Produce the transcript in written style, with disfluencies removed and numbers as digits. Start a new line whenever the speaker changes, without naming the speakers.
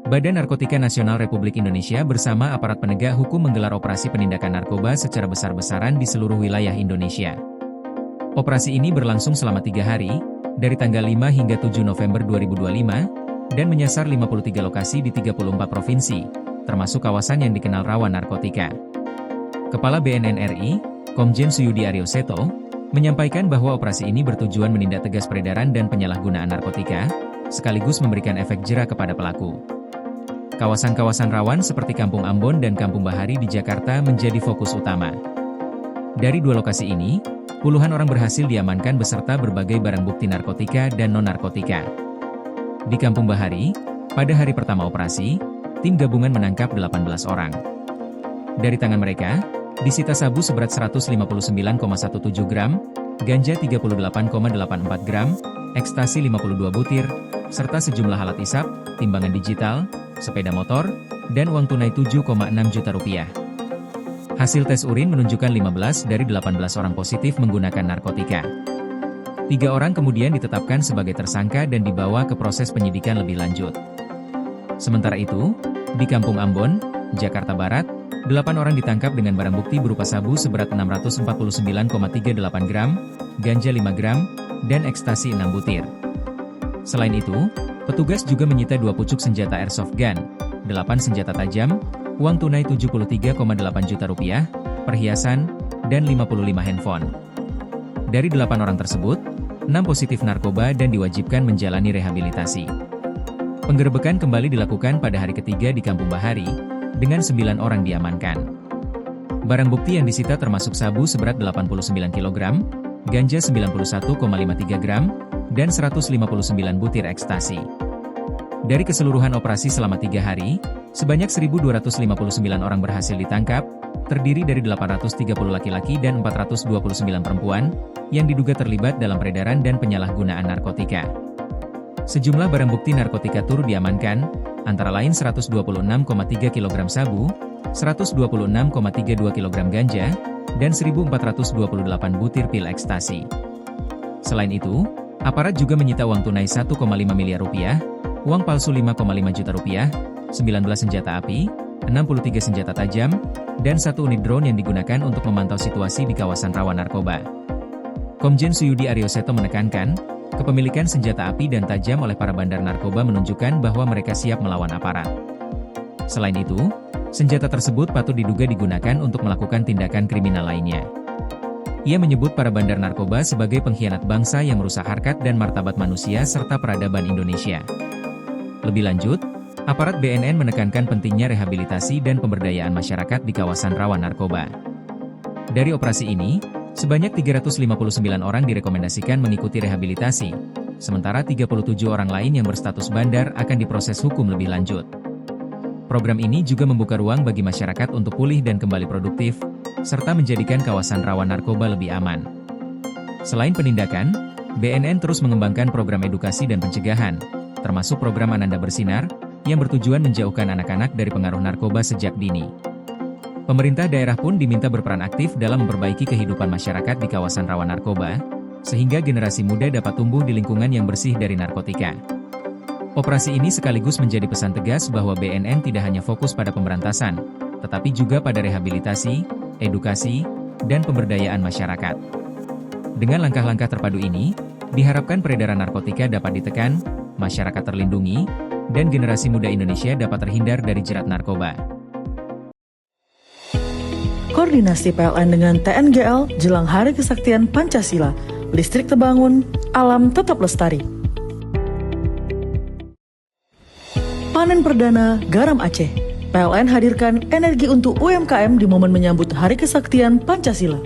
Badan Narkotika Nasional Republik Indonesia bersama aparat penegak hukum menggelar operasi penindakan narkoba secara besar-besaran di seluruh wilayah Indonesia. Operasi ini berlangsung selama 3 hari, dari tanggal 5 hingga 7 November 2025, dan menyasar 53 lokasi di 34 provinsi, termasuk kawasan yang dikenal rawan narkotika. Kepala BNN RI, Komjen Suyudi Aryoseto, menyampaikan bahwa operasi ini bertujuan menindak tegas peredaran dan penyalahgunaan narkotika, sekaligus memberikan efek jera kepada pelaku. Kawasan-kawasan rawan seperti Kampung Ambon dan Kampung Bahari di Jakarta menjadi fokus utama. Dari 2 lokasi ini, puluhan orang berhasil diamankan beserta berbagai barang bukti narkotika dan non-narkotika. Di Kampung Bahari, pada hari pertama operasi, tim gabungan menangkap 18 orang. Dari tangan mereka, disita sabu seberat 159,17 gram, ganja 38,84 gram, ekstasi 52 butir, serta sejumlah alat isap, timbangan digital, sepeda motor, dan uang tunai 7,6 juta rupiah. Hasil tes urin menunjukkan 15 dari 18 orang positif menggunakan narkotika. 3 orang kemudian ditetapkan sebagai tersangka dan dibawa ke proses penyidikan lebih lanjut. Sementara itu, di Kampung Ambon, Jakarta Barat, 8 orang ditangkap dengan barang bukti berupa sabu seberat 649,38 gram, ganja 5 gram, dan ekstasi 6 butir. Selain itu, petugas juga menyita 2 pucuk senjata airsoft gun, 8 senjata tajam, uang tunai 73,8 juta rupiah, perhiasan, dan 55 handphone. Dari 8 orang tersebut, 6 positif narkoba dan diwajibkan menjalani rehabilitasi. Penggerebekan kembali dilakukan pada hari ketiga di Kampung Bahari, dengan 9 orang diamankan. Barang bukti yang disita termasuk sabu seberat 89 kg, ganja 91,53 gram, dan 159 butir ekstasi. Dari keseluruhan operasi selama 3 hari, sebanyak 1.259 orang berhasil ditangkap, terdiri dari 830 laki-laki dan 429 perempuan, yang diduga terlibat dalam peredaran dan penyalahgunaan narkotika. Sejumlah barang bukti narkotika turut diamankan, antara lain 126,3 kg sabu, 126,32 kg ganja, dan 1.428 butir pil ekstasi. Selain itu, aparat juga menyita uang tunai 1,5 miliar rupiah, uang palsu 5,5 juta rupiah, 19 senjata api, 63 senjata tajam, dan 1 unit drone yang digunakan untuk memantau situasi di kawasan rawan narkoba. Komjen Suyudi Aryoseto menekankan, kepemilikan senjata api dan tajam oleh para bandar narkoba menunjukkan bahwa mereka siap melawan aparat. Selain itu, senjata tersebut patut diduga digunakan untuk melakukan tindakan kriminal lainnya. Ia menyebut para bandar narkoba sebagai pengkhianat bangsa yang merusak harkat dan martabat manusia serta peradaban Indonesia. Lebih lanjut, aparat BNN menekankan pentingnya rehabilitasi dan pemberdayaan masyarakat di kawasan rawan narkoba. Dari operasi ini, sebanyak 359 orang direkomendasikan mengikuti rehabilitasi, sementara 37 orang lain yang berstatus bandar akan diproses hukum lebih lanjut. Program ini juga membuka ruang bagi masyarakat untuk pulih dan kembali produktif, serta menjadikan kawasan rawan narkoba lebih aman. Selain penindakan, BNN terus mengembangkan program edukasi dan pencegahan, termasuk program Ananda Bersinar, yang bertujuan menjauhkan anak-anak dari pengaruh narkoba sejak dini. Pemerintah daerah pun diminta berperan aktif dalam memperbaiki kehidupan masyarakat di kawasan rawan narkoba, sehingga generasi muda dapat tumbuh di lingkungan yang bersih dari narkotika. Operasi ini sekaligus menjadi pesan tegas bahwa BNN tidak hanya fokus pada pemberantasan, tetapi juga pada rehabilitasi, edukasi, dan pemberdayaan masyarakat. Dengan langkah-langkah terpadu ini, diharapkan peredaran narkotika dapat ditekan, masyarakat terlindungi, dan generasi muda Indonesia dapat terhindar dari jerat narkoba.
Koordinasi PLN dengan TNGL jelang Hari Kesaktian Pancasila, listrik terbangun, alam tetap lestari. Panen perdana garam Aceh. PLN hadirkan energi untuk UMKM di momen menyambut Hari Kesaktian Pancasila.